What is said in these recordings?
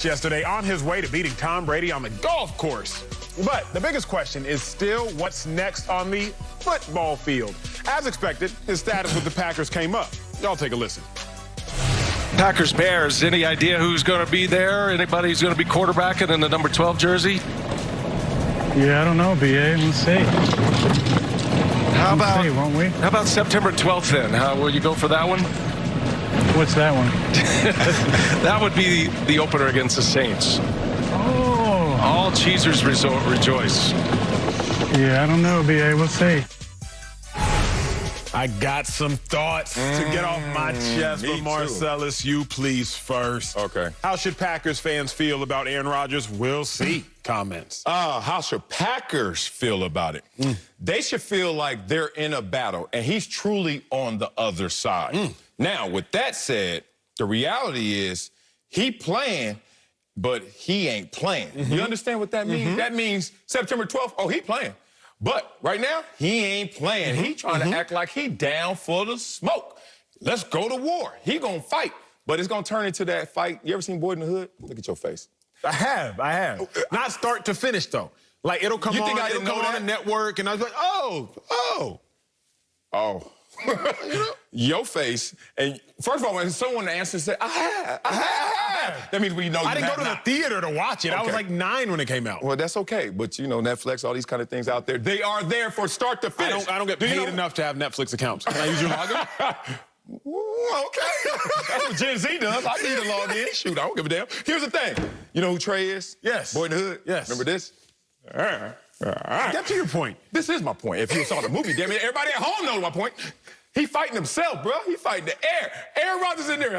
match yesterday on his way to beating Tom Brady on the golf course. But the biggest question is still what's next on the football field. As expected, his status with the Packers came up. Y'all take a listen. Packers Bears, any idea who's going to be there? Anybody who's going to be quarterbacking in the number 12 jersey? Yeah, I don't know, BA. Let's see. How about, won't we? How about September 12th then? Will you go for that one? What's that one? That would be the opener against the Saints. Oh. All cheesers rejoice. Yeah, I don't know, BA. We'll see. I got some thoughts to get off my chest, but Marcellus, you please first. Okay. How should Packers fans feel about Aaron Rodgers? We'll see. Comments. How should Packers feel about it? They should feel like they're in a battle, and he's truly on the other side. Now, with that said, the reality is he playing, but he ain't playing. You understand what that means? That means September 12th, oh, he playing. But right now, he ain't playing. He trying to act like he down for the smoke. Let's go to war. He gonna fight, but it's gonna turn into that fight. You ever seen Boy in the Hood? Look at your face. I have. Not start to finish, though. Like, it'll come on, it'll come on a network, and I was like, oh. Your face, and first of all, when someone answers, say, I have. That means we know I didn't go to the theater to watch it. I was like 9 when it came out. Well, that's okay, but you know, Netflix, all these kind of things out there, they are there for start to finish. I don't get paid enough to have Netflix accounts. Can I use your login? Okay. That's what Gen Z does. I need to log in. Shoot, I don't give a damn. Here's the thing. You know who Trey is? Yes. Boy in the Hood? Yes. Remember this? Get to your point. This is my point. If you saw the movie, damn it, everybody at home knows my point. He fighting himself, bro. He fighting the air. Aaron Rodgers in there,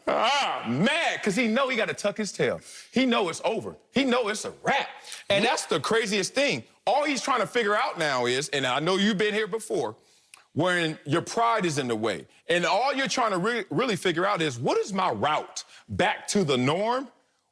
mad, because he know he got to tuck his tail. He know it's over. He know it's a wrap. And that's the craziest thing. All he's trying to figure out now is, and I know you've been here before, when your pride is in the way. And all you're trying to really figure out is, what is my route back to the norm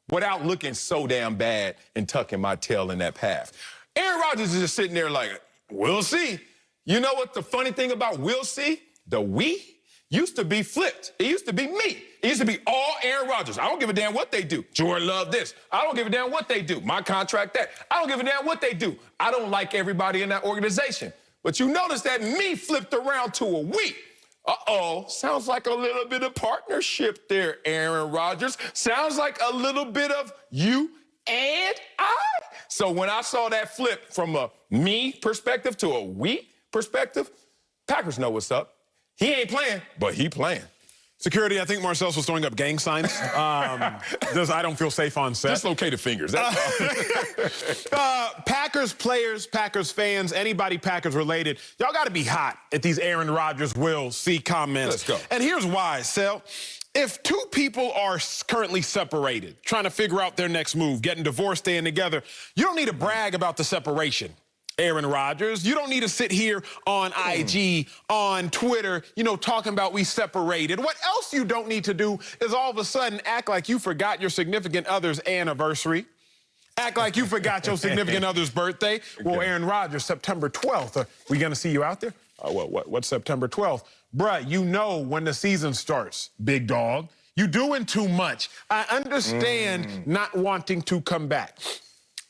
without looking so damn bad and tucking my tail in that path? Aaron Rodgers is just sitting there like, we'll see. You know what the funny thing about we'll see? The we used to be flipped. It used to be me. It used to be all Aaron Rodgers. I don't give a damn what they do. Jordan Love this. I don't give a damn what they do. My contract that. I don't give a damn what they do. I don't like everybody in that organization. But you notice that me flipped around to a we. Uh-oh, sounds like a little bit of partnership there, Aaron Rodgers. Sounds like a little bit of you and I. So when I saw that flip from a me perspective to a we perspective, Packers know what's up. He ain't playing, but he playing. Security, I think Marcellus was throwing up gang signs. I don't feel safe on set. Dislocated fingers. That's Packers players, Packers fans, anybody Packers related, y'all got to be hot at these Aaron Rodgers will see comments. Let's go. And here's why, Sel. If two people are currently separated, trying to figure out their next move, getting divorced, staying together, you don't need to brag about the separation. Aaron Rodgers, you don't need to sit here on IG, on Twitter, talking about we separated. What else you don't need to do is all of a sudden act like you forgot your significant other's anniversary. Act like you forgot your significant other's birthday. Okay. Well, Aaron Rodgers, September 12th. We going to see you out there? What's September 12th? Bruh, you know when the season starts, big dog. You doing too much. I understand not wanting to come back.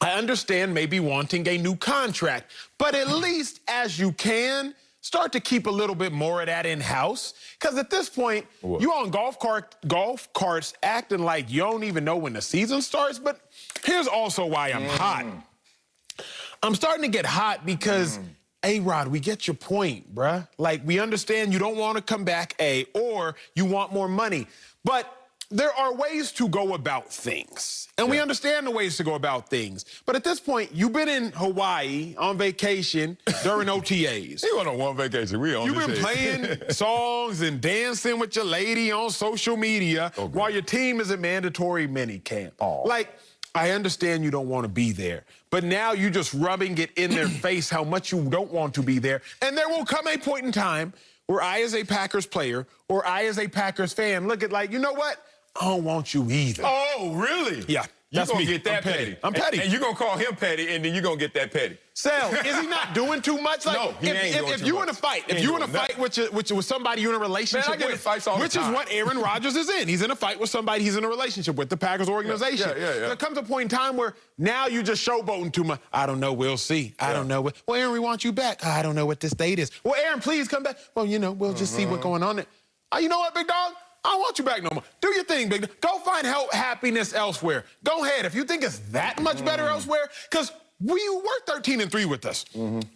I understand maybe wanting a new contract, but at least as you can, start to keep a little bit more of that in-house. Because at this point, you on golf carts acting like you don't even know when the season starts. But here's also why I'm hot. I'm starting to get hot because, A-Rod, we get your point, bruh. Like, we understand you don't want to come back, or you want more money. But there are ways to go about things. And we understand the ways to go about things. But at this point, you've been in Hawaii on vacation during OTAs. He went on one vacation. You've been playing songs and dancing with your lady on social media while your team is in mandatory minicamp. Like, I understand you don't want to be there. But now you're just rubbing it in their face how much you don't want to be there. And there will come a point in time where I, as a Packers player, or I, as a Packers fan, look at like, you know what? I don't want you either. Oh, really? Yeah. You're That's going me. to get that I'm petty. petty. I'm petty. And you're going to call him petty, and then you're going to get that petty. Sal, is he not doing too much? Like, No, he ain't doing if too you much. in a fight, He if ain't you in a doing fight with somebody you're in a relationship Man, I get in with, fights all the which is time. what Aaron Rodgers is in. He's in a fight with somebody he's in a relationship with, the Packers organization. Yeah. There comes a point in time where now you just showboating too much. I don't know, we'll see. I don't know. Well, Aaron, we want you back. I don't know what this date is. Well, Aaron, please come back. Well, we'll just see what's going on there. You know what, big dog? I don't want you back no more. Do your thing, big dog. Go find happiness elsewhere. Go ahead. If you think it's that much better elsewhere, because you were 13-3 with us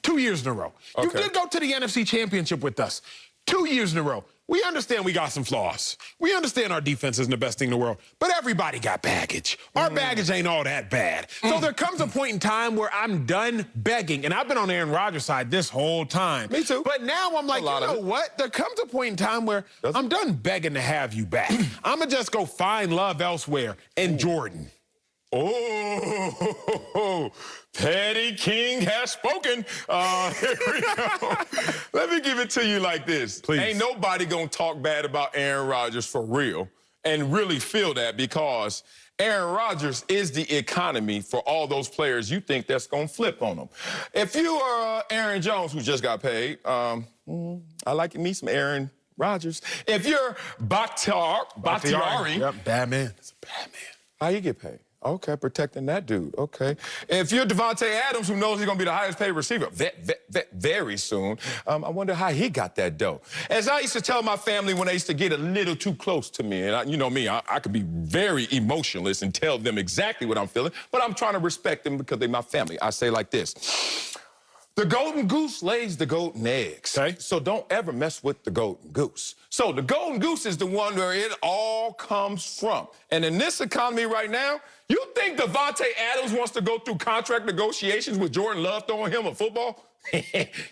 2 years in a row. You Okay. did go to the NFC Championship with us 2 years in a row. We understand we got some flaws. We understand our defense isn't the best thing in the world, but everybody got baggage. Our baggage ain't all that bad. So there comes a point in time where I'm done begging, and I've been on Aaron Rodgers' side this whole time. Me too. But now I'm like, you know what? There comes a point in time where I'm done begging to have you back. I'm going to just go find love elsewhere in Jordan. Oh, Petty King has spoken. Here we go. Let me give it to you like this. Please. Ain't nobody gonna talk bad about Aaron Rodgers for real and really feel that, because Aaron Rodgers is the economy for all those players you think that's gonna flip on them. If you are Aaron Jones, who just got paid, I like me some Aaron Rodgers. If you're Bakhtiari, Yep, bad man. It's a bad man. how you get paid? Okay, protecting that dude. Okay. If you're Devontae Adams, who knows he's going to be the highest paid receiver very soon, I wonder how he got that dough. As I used to tell my family when they used to get a little too close to me, and you know me, I could be very emotionless and tell them exactly what I'm feeling, but I'm trying to respect them because they're my family. I say like this. The golden goose lays the golden eggs. Okay. So don't ever mess with the golden goose. So the golden goose is the one where it all comes from. And in this economy right now, you think Devontae Adams wants to go through contract negotiations with Jordan Love throwing him a football?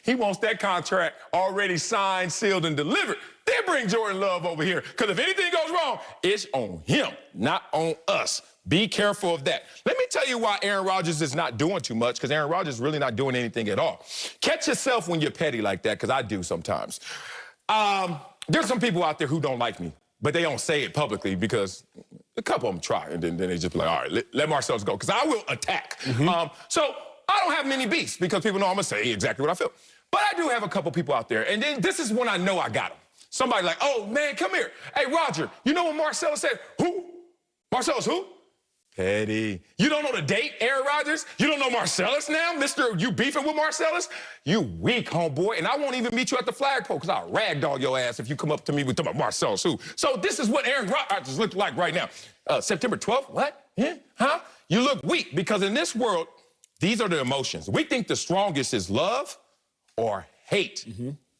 He wants that contract already signed, sealed, and delivered. Then bring Jordan Love over here. Because if anything goes wrong, it's on him, not on us. Be careful of that. Let me tell you why Aaron Rodgers is not doing too much, because Aaron Rodgers is really not doing anything at all. Catch yourself when you're petty like that, because I do sometimes. There's some people out there who don't like me, but they don't say it publicly because a couple of them try, and then they just be like, all right, let Marcellus go, because I will attack. So I don't have many beefs because people know I'm going to say exactly what I feel. But I do have a couple people out there, and then this is when I know I got them. Somebody like, oh, man, come here. Hey, Roger, you know what Marcellus said? Who? Marcellus who? Petty. You don't know the date, Aaron Rodgers? You don't know Marcellus now, Mr. You beefing with Marcellus? You weak, homeboy, and I won't even meet you at the flagpole because I'll ragdoll your ass if you come up to me with Marcellus who. So this is what Aaron Rodgers looks like right now. September 12th, what? Yeah? Huh? You look weak because in this world, these are the emotions. We think the strongest is love or hate.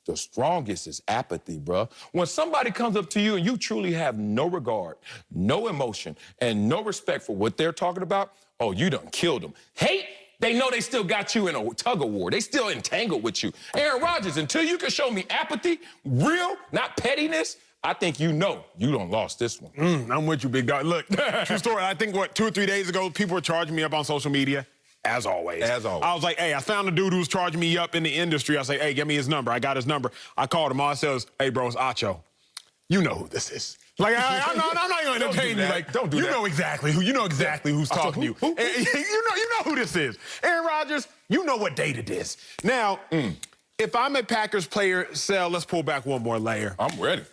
The strongest is apathy, bruh. When somebody comes up to you and you truly have no regard, no emotion, and no respect for what they're talking about, oh, you done killed them. Hate, they know they still got you in a tug of war. They still entangled with you. Aaron Rodgers, until you can show me apathy, real, not pettiness, I think you know you done lost this one. I'm with you, big dog. Look, true story. I think, 2 or 3 days ago, people were charging me up on social media. As always. As always. I was like, hey, I found a dude who was charging me up in the industry. I was like, hey, give me his number. I got his number. I called him. All I said was, hey, bro, it's Acho. You know who this is. Like, I'm not going to entertain you. Like, don't do that. You know exactly who's talking to you. Who? You know who this is. Aaron Rodgers, you know what date it is. Now, if I'm a Packers player, Sal, let's pull back one more layer. I'm ready.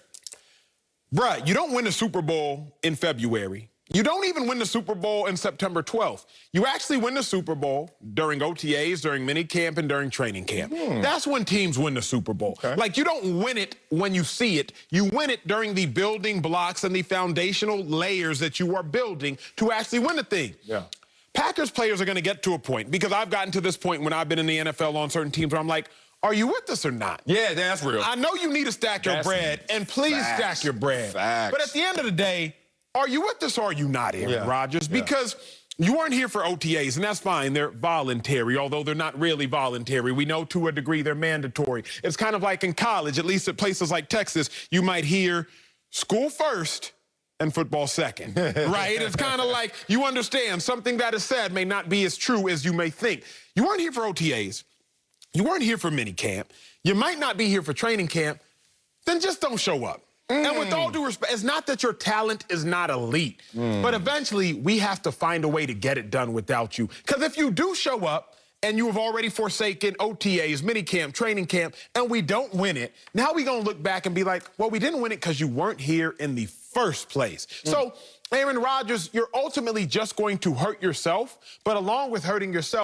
Bruh, you don't win the Super Bowl in February. You don't even win the Super Bowl in September 12th. You actually win the Super Bowl during OTAs, during minicamp, and during training camp. That's when teams win the Super Bowl. Okay. Like, you don't win it when you see it. You win it during the building blocks and the foundational layers that you are building to actually win the thing. Yeah. Packers players are going to get to a point, because I've gotten to this point when I've been in the NFL on certain teams where I'm like, are you with us or not? Yeah, that's real. I know you need to stack your bread, and please stack your bread. Facts. But at the end of the day, are you with us or are you not, Aaron Rodgers? Yeah. Because you weren't here for OTAs, and that's fine. They're voluntary, although they're not really voluntary. We know to a degree they're mandatory. It's kind of like in college, at least at places like Texas, you might hear school first and football second, right? It's kind of like you understand something that is said may not be as true as you may think. You weren't here for OTAs. You weren't here for minicamp. You might not be here for training camp. Then just don't show up. And with all due respect, it's not that your talent is not elite, but eventually we have to find a way to get it done without you. Because if you do show up and you have already forsaken OTAs, minicamp, training camp, and we don't win it, now we're going to look back and be like, well, we didn't win it because you weren't here in the first place. So, Aaron Rodgers, you're ultimately just going to hurt yourself, but along with hurting yourself,